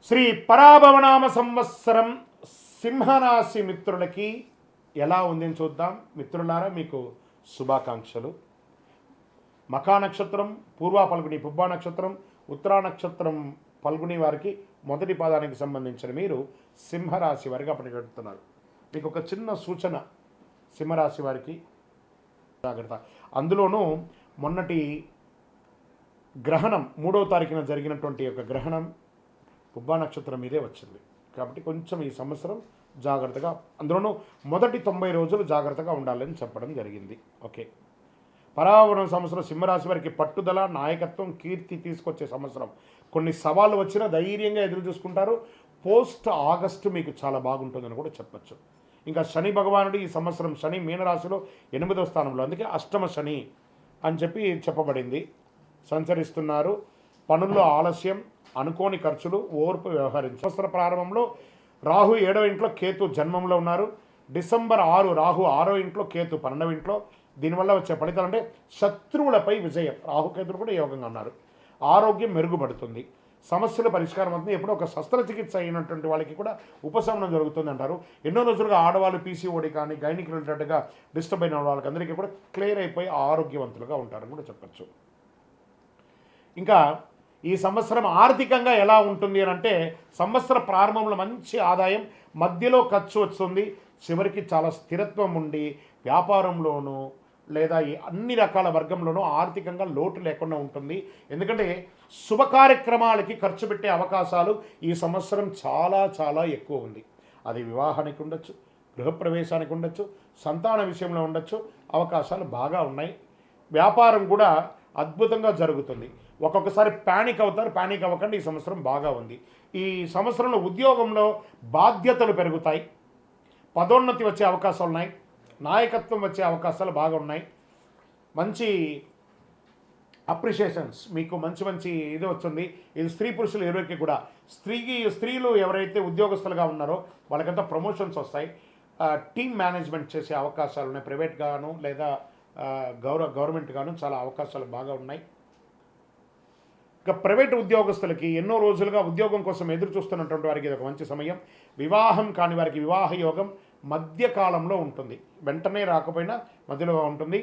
శ్రీ పరాభవనామ సంవత్సరం సింహరాశి మిత్రులకి ఎలా ఉందని చూద్దాం. మిత్రులారా, మీకు శుభాకాంక్షలు. మఖా నక్షత్రం, పూర్వ పల్గుని పుబ్బా నక్షత్రం, ఉత్తరా నక్షత్రం పల్గుని వారికి మొదటి పాదానికి సంబంధించిన మీరు సింహరాశి వారికి అప్పటికెడుతున్నారు. మీకు ఒక చిన్న సూచన, సింహరాశి వారికి జాగ్రత్త. అందులోనూ మొన్నటి గ్రహణం 3వ తారీఖున జరిగినటువంటి ఒక గ్రహణం పుబ్బా నక్షత్రం మీదే వచ్చింది. కాబట్టి కొంచెం ఈ సంవత్సరం జాగ్రత్తగా, అందులోనూ మొదటి 90 రోజులు జాగ్రత్తగా ఉండాలని చెప్పడం జరిగింది. ఓకే. పరావరణ సంవత్సరం సింహరాశి వారికి పట్టుదల, నాయకత్వం, కీర్తి తీసుకొచ్చే సంవత్సరం. కొన్ని సవాళ్ళు వచ్చినా ధైర్యంగా ఎదురు చూసుకుంటారు. పోస్ట్ ఆగస్టు మీకు చాలా బాగుంటుందని కూడా చెప్పచ్చు. ఇంకా శని భగవానుడు ఈ సంవత్సరం శని మీనరాశిలో 8వ స్థానంలో, అందుకే అష్టమ శని అని చెప్పి చెప్పబడింది, సంచరిస్తున్నారు. పనుల్లో ఆలస్యం, అనుకోని ఖర్చులు, ఓర్పు వ్యవహరించారు. సంవత్సర ప్రారంభంలో రాహు 7వ ఇంట్లో, కేతు జన్మంలో ఉన్నారు. డిసెంబర్ 6 రాహు 6వ ఇంట్లో, కేతు 12వ ఇంట్లో. దీనివల్ల వచ్చే ఫలితాలు అంటే శత్రువులపై విజయం. రాహుకేతులు కూడా యోగంగా ఉన్నారు. ఆరోగ్యం మెరుగుపడుతుంది. సమస్యల పరిష్కారం అవుతుంది. ఎప్పుడో ఒక శస్త్రచికిత్స అయినటువంటి వాళ్ళకి కూడా ఉపశమనం జరుగుతుంది అంటారు. ఎన్నో రోజులుగా ఆడవాళ్ళు పీసీఓడి కానీ గైనిక్ రిలేటెడ్గా డిస్టర్బ్ అయిన వాళ్ళకి అందరికీ కూడా క్లియర్ అయిపోయి ఆరోగ్యవంతులుగా ఉంటారని కూడా చెప్పచ్చు. ఇంకా ఈ సంవత్సరం ఆర్థికంగా ఎలా ఉంటుంది అని అంటే, సంవత్సర ప్రారంభంలో మంచి ఆదాయం, మధ్యలో ఖర్చు వస్తుంది, చివరికి చాలా స్థిరత్వం ఉండి వ్యాపారంలోనూ లేదా అన్ని రకాల వర్గంలోనూ ఆర్థికంగా లోటు లేకుండా ఉంటుంది. ఎందుకంటే శుభ కార్యక్రమాలకి ఖర్చు పెట్టే అవకాశాలు ఈ సంవత్సరం చాలా చాలా ఎక్కువ ఉంది. అది వివాహానికి ఉండొచ్చు, గృహప్రవేశానికి ఉండొచ్చు, సంతాన విషయంలో ఉండొచ్చు, అవకాశాలు బాగా ఉన్నాయి. వ్యాపారం కూడా అద్భుతంగా జరుగుతుంది. ఒక్కొక్కసారి ప్యానిక్ అవుతారు, ప్యానిక్ అవ్వకండి, ఈ సంవత్సరం బాగా ఉంది. ఈ సంవత్సరంలో ఉద్యోగంలో బాధ్యతలు పెరుగుతాయి, పదోన్నతి వచ్చే అవకాశాలు ఉన్నాయి, నాయకత్వం వచ్చే అవకాశాలు బాగా ఉన్నాయి. మంచి అప్రిషియేషన్స్, మీకు మంచి మంచి ఇది వస్తుంది. ఇది స్త్రీ పురుషులు ఇరువురికి కూడా. స్త్రీలు ఎవరైతే ఉద్యోగస్తులుగా ఉన్నారో వాళ్ళకంతా ప్రమోషన్స్ వస్తాయి. టీమ్ మేనేజ్మెంట్ చేసే అవకాశాలు ఉన్నాయి. ప్రైవేట్ గాను లేదా గవర్నమెంట్ గాను చాలా అవకాశాలు బాగా ఉన్నాయి. ఇక ప్రైవేట్ ఉద్యోగస్తులకి ఎన్నో రోజులుగా ఉద్యోగం కోసం ఎదురు చూస్తున్నటువంటి వారికి ఇది ఒక మంచి సమయం. వివాహం కాని వారికి వివాహ యోగం మధ్యకాలంలో ఉంటుంది, వెంటనే రాకపోయినా మధ్యలో ఉంటుంది.